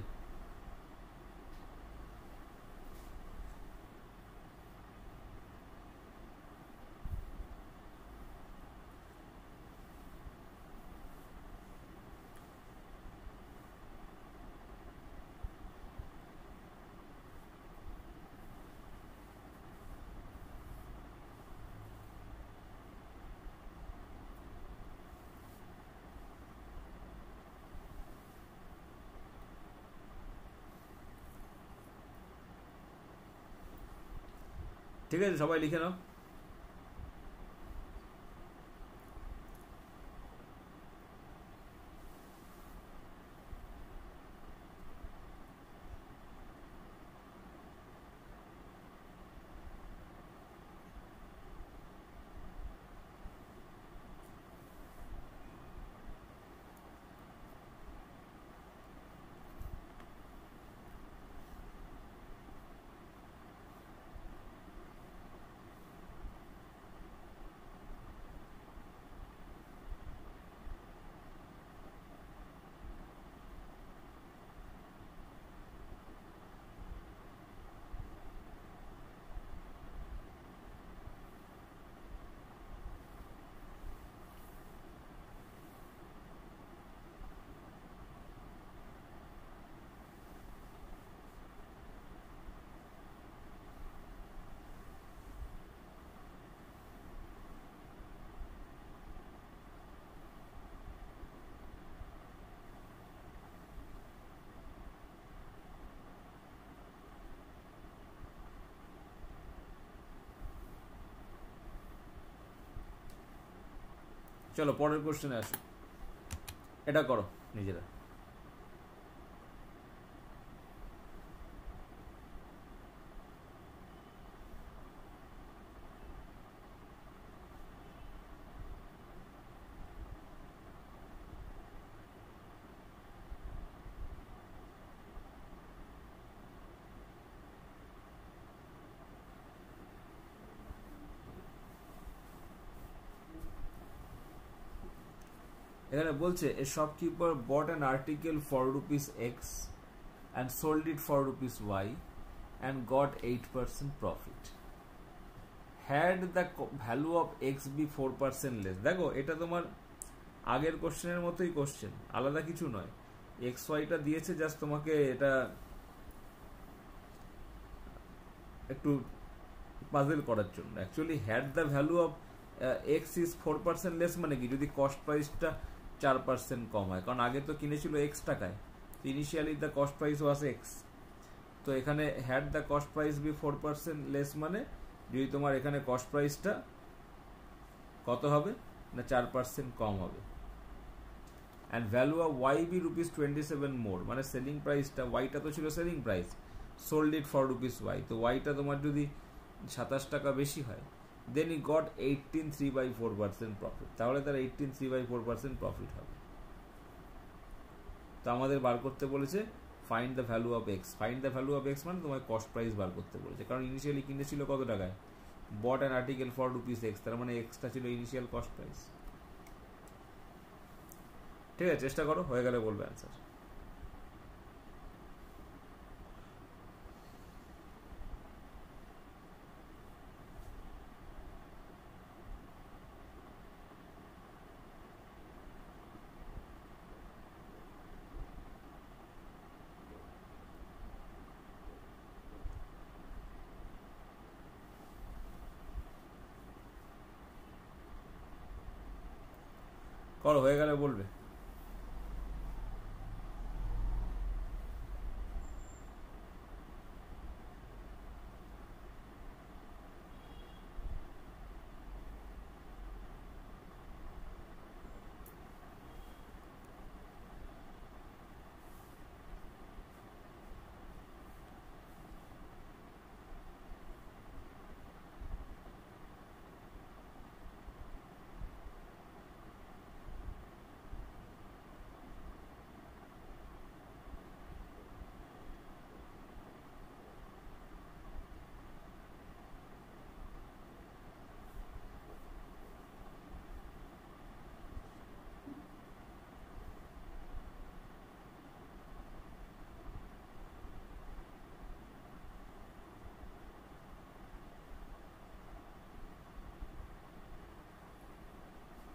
ঠিক আছে, সবাই লিখে নাও। চলো পরের কোশ্চেনে আসো, এটা করো নিজেরা। এখানে বলছে এ shopkeeper bot an article for ₹X and sold it for ₹Y and got 8% profit. Had the value of X be 4% less, দেখো এটা তোমার আগের কোশ্চেনের মতোই কোশ্চেন, আলাদা কিছু নয়। XY টা দিয়েছে, জাস্ট তোমাকে এটা একটু পাজেল করার জন্য। Actually had the value of x is 4% less মানে কি, যদি কস্ট প্রাইসটা 4% কম হয়, কারণ আগে তো কিনেছিল এক্স টাকায়, initially the cost price was x. তো এখানে had the cost price be 4% less মানে যদি তোমার এখানে কস্ট প্রাইসটা কত হবে না 4% কম হবে। And value of y be rupees 27 more, মানে সেলিং প্রাইসটা, ওয়াইটা তো ছিল selling price, sold it for rupees y, তো ওয়াইটা তোমার যদি 27 টাকা বেশি হয়, দেন ই গট 18 3/4% প্রফিট, তাহলে তার 18 3/4% প্রফিট হবে। তো আমাদের বার করতে বলেছে find the value of x. Find the value of x মানে তোমার কস্ট প্রাইস বার করতে বলেছে, কারণ ইনিশিয়ালি কিনেছিল কত টাকায়, বট an article for rupees x, তার মানে এক্সটা ছিল ইনিশিয়াল কস্ট প্রাইস। ঠিক আছে, চেষ্টা করো, হয়ে গেলে বলবে অ্যান্সার। করো, হয়ে গেলে বলবে।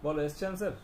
বলো, এসছে অ্যান্সার?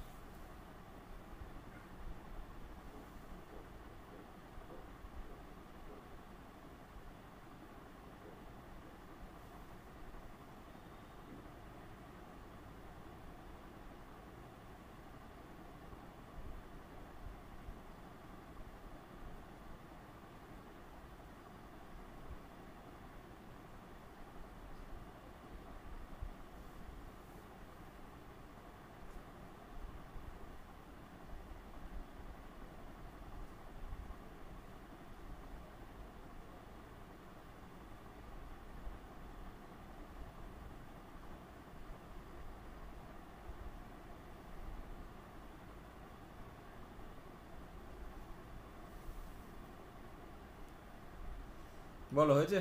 বলো, হয়েছে?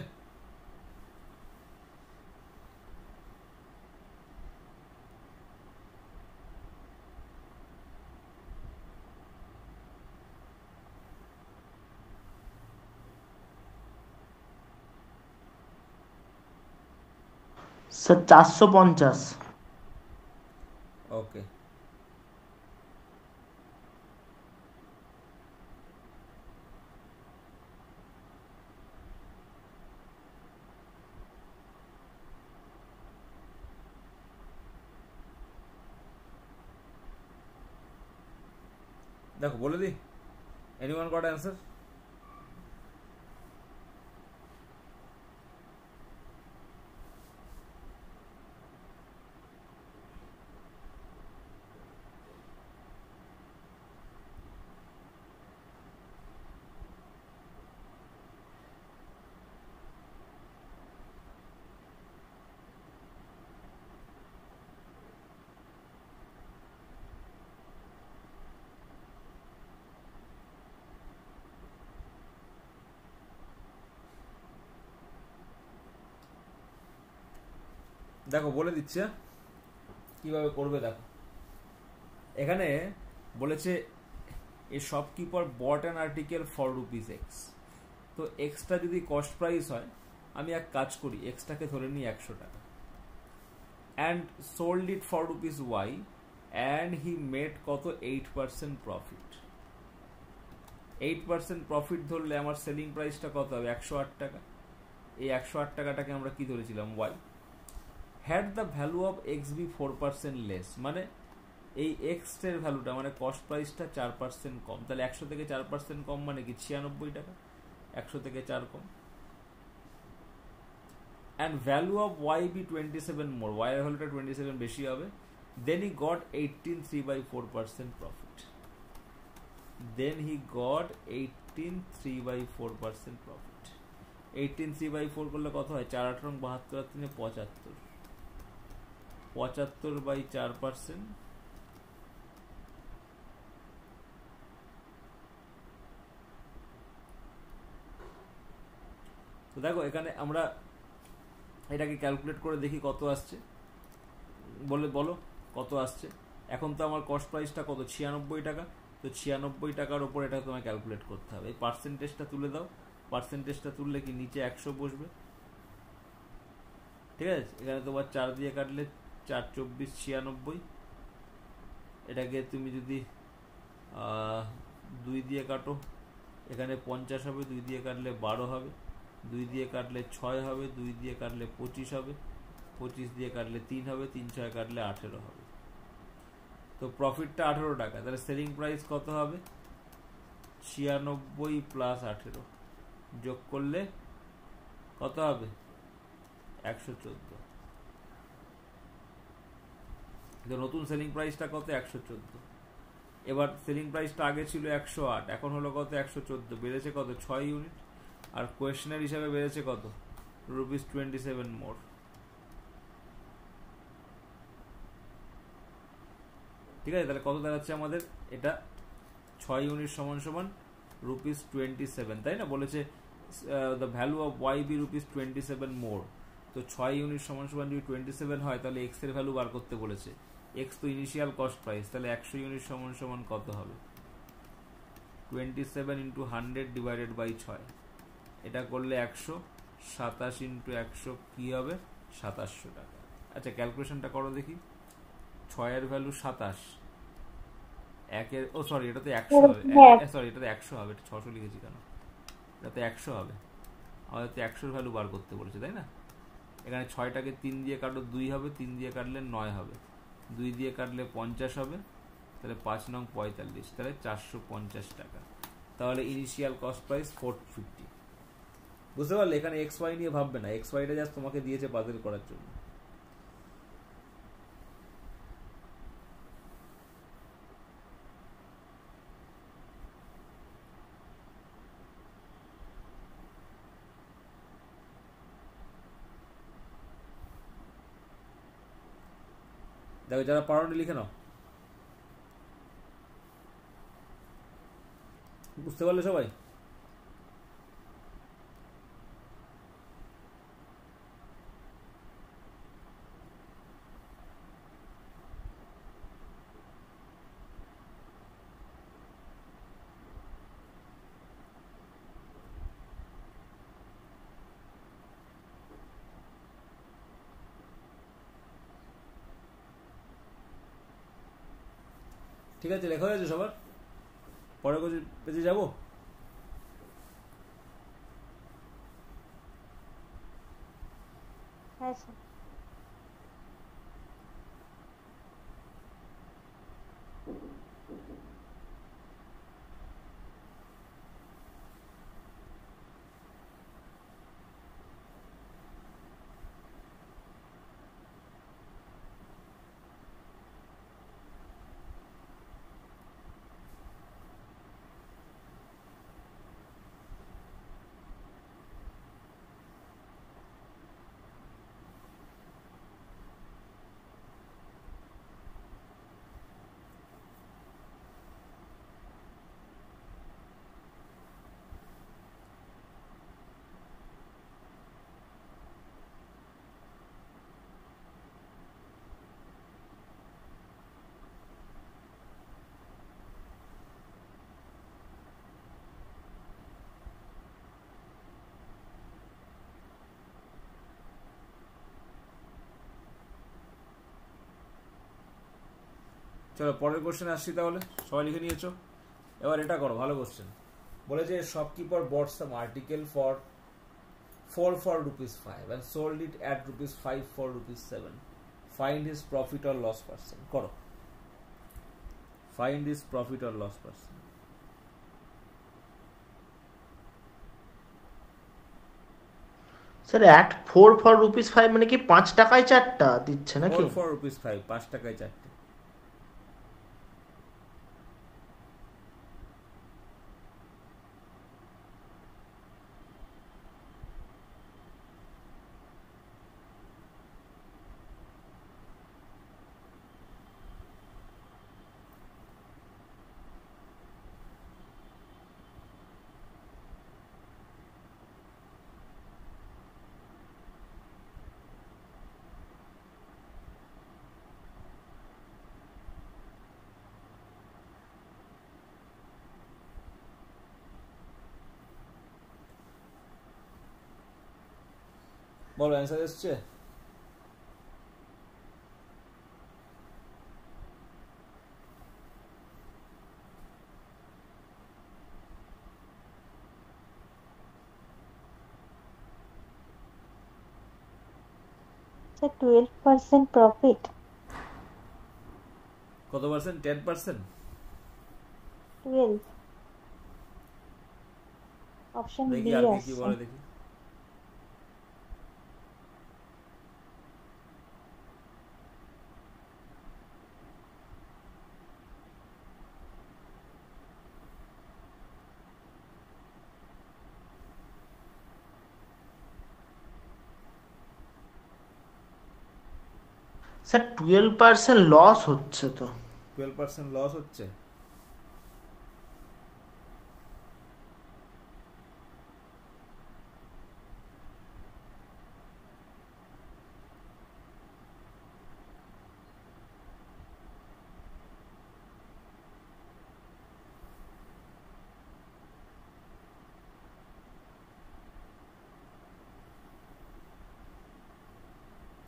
স্যার 450। ওকে, দেখো বলে দিই, এনিওয়ান গট অ্যান্সার? দেখো বলে দিচ্ছে কিভাবে করবে। দেখো এখানে বলেছে এ shopkeeper bot an article for rupees x, তো এক্সটা যদি কস্ট প্রাইস হয়, আমি এক কাজ করি, এক্সটাকে ধরে নিই 100 টাকা, and sold it for rupees y, and he made কত 8% প্রফিট। 8% প্রফিট ধরলে আমার সেলিং প্রাইসটা কত হবে, 108 টাকা। এই 108 টাকাটাকে আমরা কি ধরেছিলাম y. Had the value of x be 4% less, মানে এই এক্স এর ভ্যালুটা মানে কস্ট প্রাইসটা 4% কম, তাহলে 100 থেকে 4% কম মানে কি 96 টাকা, 100 থেকে 4 কম। And value of y be 27 more, y এর ভ্যালুটা 27 বেশি হবে, then he got 18 3/4% profit, then he got 18 3/4% profit. 18 3/4 করলে কত হয়, 4 8 72 আর 3 75, 75/4%, তো দেখো এখানে আমরা এটাকে ক্যালকুলেট করে দেখি কত আসছে, বলো কত আসছে। এখন তো আমার কস্ট প্রাইসটা কত, 96 টাকা, তো 96 টাকার উপর এটা তোমায় ক্যালকুলেট করতে হবে। এই পার্সেন্টেজটা তুলে দাও, পার্সেন্টেজটা তুললে কি নিচে 100 বসবে, ঠিক আছে। এখানে তোমার 4 দিয়ে কাটলে 4 24 96, এটাকে তুমি যদি 2 দিয়ে কাটো এখানে 50 হবে, 2 দিয়ে কাটলে 12 হবে, 2 দিয়ে কাটলে 6 হবে, 2 দিয়ে কাটলে 25 হবে, 25 দিয়ে কাটলে 3 হবে, 3 6 কাটলে 18 হবে। তো প্রফিটটা 18 টাকা, তাহলে সেলিং প্রাইস কত হবে, 96 প্লাস 18 যোগ করলে কত হবে, 114। তো নতুন সেলিং প্রাইসটা কত, 114। এবার সেলিং প্রাইসটা আগে ছিল 108, এখন হলো কত, 114, বেড়েছে কত, 6 ইউনিট। আর কোয়েশ্চেনের হিসাবে বেড়েছে কত, ₹27 মোর। ঠিক আছে, তাহলে কত দাঁড়াচ্ছে আমাদের, এটা 6 ইউনিট সমান সমান ₹27, তাই না, বলেছে the value of y be ₹27 more. তো 6 ইউনিট সমান সমান যদি 27 হয়, তাহলে এক্স এর ভ্যালু বার করতে বলেছে। এক্স তো ইনিশিয়াল কস্ট প্রাইস, তাহলে 100 ইউনিট সমান সমান কত হবে, 27 × 100 ডিভাইডেড বাই 6, এটা করলে 100, 27 × 100 কি হবে, 2700 টাকা। আচ্ছা ক্যালকুলেশনটা করো দেখি, 6 এর ভ্যালু 27, 1 এর সরি এটাতে 100 হবে, সরি এটাতে 100 হবে, এটা 600 লিখেছি কেন, এটাতে 100 হবে, আমাদের তো 100 এর ভ্যালু বার করতে বলেছে, তাই না। এখানে 6টাকে 3 দিয়ে কাটলে 2 হবে, 3 দিয়ে কাটলে 9 হবে, 2 দিয়ে কাটলে 50 হবে, তাহলে 5 নং 45, তাহলে 450 টাকা। তাহলে ইনিশিয়াল কস্ট প্রাইস 450। বুঝতে পারলে, এখানে এক্স ওয়াই নিয়ে ভাববে না, এক্স ওয়াইটা জাস্ট তোমাকে দিয়েছে পাজল করার জন্য। দেখো যারা পারোনি লিখে নাও, বুঝতে পারলে সবাই। ঠিক আছে, লেখা হয়েছে সবার, পরে পেজে যাবো। হ্যাঁ স্যার। চলো পরের কোশ্চেন আসছি, তাহলে সবাই লিখে নিয়েছো। এবার এটা করো, ভালো কোশ্চেন। বলেছে shopkeeper bought some article for for rupees 5 and sold it at rupees 5 for rupees 7. Find his profit or loss percent. Koro. Find his profit or loss percent. Sir at 4 for rupees 5 মানে কি 5 টাকায় 4টা দিচ্ছে নাকি? 4 for rupees 5, 5 টাকায় 4টে। বলো অ্যান্সার এসছে? Sir, 12% profit. কত পার্সেন্ট? 10%? 12. Option B দেখি আর কি আছে। বলে দেখি। স্যার 12% লস হচ্ছে তো। 12% লস হচ্ছে।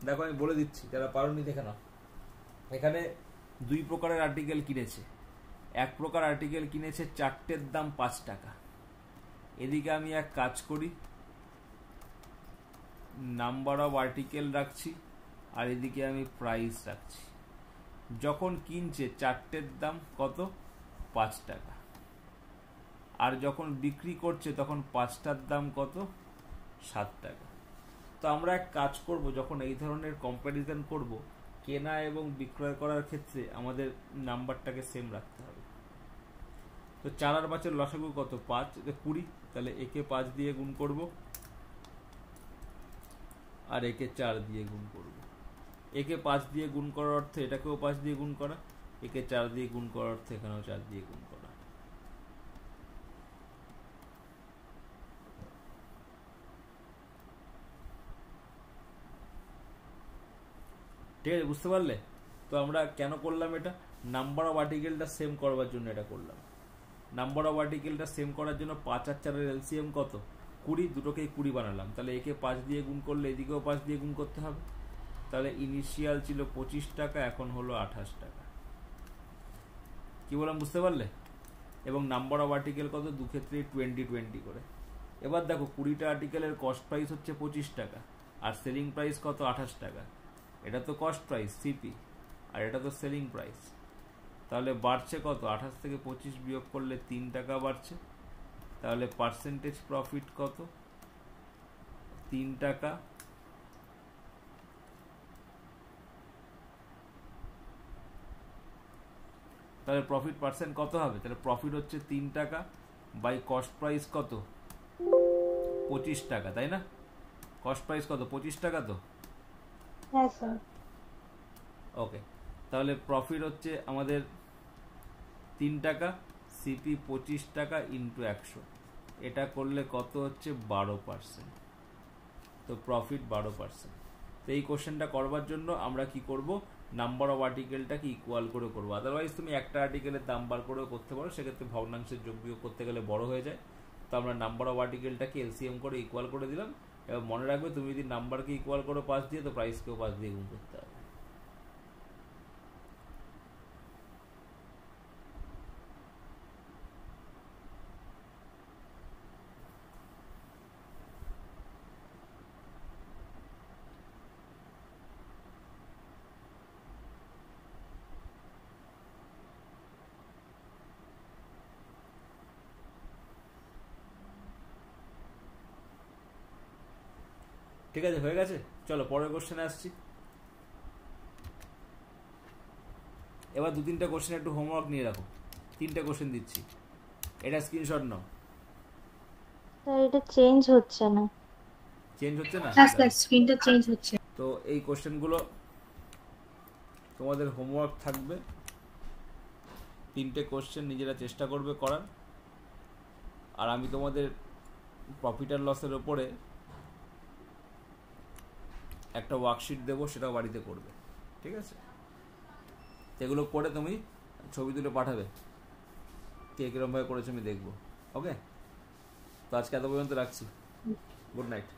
দেখো আমি বলে দিচ্ছি, যারা পারোনি দেখে নাও। এখানে দুই প্রকারের আর্টিকেল কিনেছে। এক প্রকার আর্টিকেল কিনেছে 4টের দাম 5 টাকা। এদিকে আমি এক কাজ করি, নাম্বার অফ আর্টিকেল রাখছি আর এদিকে আমি প্রাইস রাখছি। যখন কিনছে 4টের দাম কত? 5 টাকা। আর যখন বিক্রি করছে তখন 5টার দাম কত? 7 টাকা। তো আমরা এক কাজ করব, যখন এই ধরনের কম্প্যারিজন করব, কেনা এবং বিক্রয় করার ক্ষেত্রে আমাদের নাম্বারটাকে সেম রাখতে হবে। তো 4 আর 5-এর লসাগু কত? 5, এটা 20। তাহলে একে 5 দিয়ে গুণ করব আর একে 4 দিয়ে গুণ করব। একে 5 দিয়ে গুণ করার অর্থ এটাকেও 5 দিয়ে গুণ করা, একে 4 দিয়ে গুণ করার অর্থ এখানেও 4 দিয়ে গুণ করা। ঠিক আছে, বুঝতে পারলে? তো আমরা কেন করলাম এটা? নাম্বার অফ আর্টিকেলটা সেম করবার জন্য এটা করলাম। নাম্বার অফ আর্টিকেলটা সেম করার জন্য 5 আর 4-এর এলসিএম কত? 20, দুটোকেই 20 বানালাম। তাহলে একে 5 দিয়ে গুণ করলে এদিকেও 5 দিয়ে গুণ করতে হবে। তাহলে ইনিশিয়াল ছিল 25 টাকা, এখন হলো 28 টাকা। কি বললাম বুঝতে পারলে? এবং নাম্বার অফ আর্টিকেল কত? দু ক্ষেত্রেই 20 করে। এবার দেখো 20টা আর্টিকেলের কস্ট প্রাইস হচ্ছে 25 টাকা আর সেলিং প্রাইস কত? 28 টাকা। এটা তো কস্ট প্রাইস সিপি আর এটা তো সেলিং প্রাইস। তাহলে বাড়ছে কত? 28 থেকে 25 বিয়োগ করলে 3 টাকা বাড়ছে। তাহলে পার্সেন্টেজ প্রফিট কত? 3 টাকা। তাহলে প্রফিট পার্সেন্ট কত হবে? তাহলে প্রফিট হচ্ছে 3 টাকা বাই কস্ট প্রাইস কত? 25 টাকা, তাই না? কস্ট প্রাইস কত? 25 টাকা তো? হ্যাঁ স্যার। ওকে, তাহলে প্রফিট হচ্ছে আমাদের 3 টাকা, সিপি 25 টাকা ইন্টু 100। এটা করলে কত হচ্ছে? 12%। তো প্রফিট 12%। তো এই কোশ্চেনটা করবার জন্য আমরা কি করব? নাম্বার অফ আর্টিকেলটাকে ইকুয়াল করে করবো। আদারওয়াইজ তুমি একটা আর্টিকেলের দাম বার করেও করতে পারো, সেক্ষেত্রে ভগ্নাংশের যোগ বিয়োগ করতে গেলে বড় হয়ে যায়। তো আমরা নাম্বার অফ আর্টিকেলটাকে এলসিএম করে ইকুয়াল করে দিলাম। এবার মনে রাখবে, তুমি যদি নাম্বারকে ইকুয়াল করো 5 দিয়ে, তো প্রাইসকেও 5 দিয়ে গুণ করতে হবে। ঠিক আছে, হয়ে গেছে। চলো পরের কোশ্চেনে আসছি। এবার 2-3টা কোশ্চেন একটু হোমওয়ার্ক নিয়ে রাখো। 3টে কোশ্চেন দিচ্ছি, এটা স্ক্রিনশট নাও। স্যার এটা চেঞ্জ হচ্ছে না। চেঞ্জ হচ্ছে না? হ্যাঁ স্যার, স্ক্রিনটা চেঞ্জ হচ্ছে। তো এই কোশ্চেনগুলো তোমাদের হোমওয়ার্ক থাকবে। 3টে কোশ্চেন নিজেরা চেষ্টা করবে করার, আর আমি তোমাদের প্রফিট অ্যান্ড লসের ওপরে একটা ওয়ার্কশিট দেবো, সেটাও বাড়িতে করবে, ঠিক আছে? এগুলো করে তুমি ছবি তুলে পাঠাবে, কে কীরকমভাবে করেছে আমি দেখবো। ওকে, তো আজকে এত পর্যন্ত রাখছি। Good night.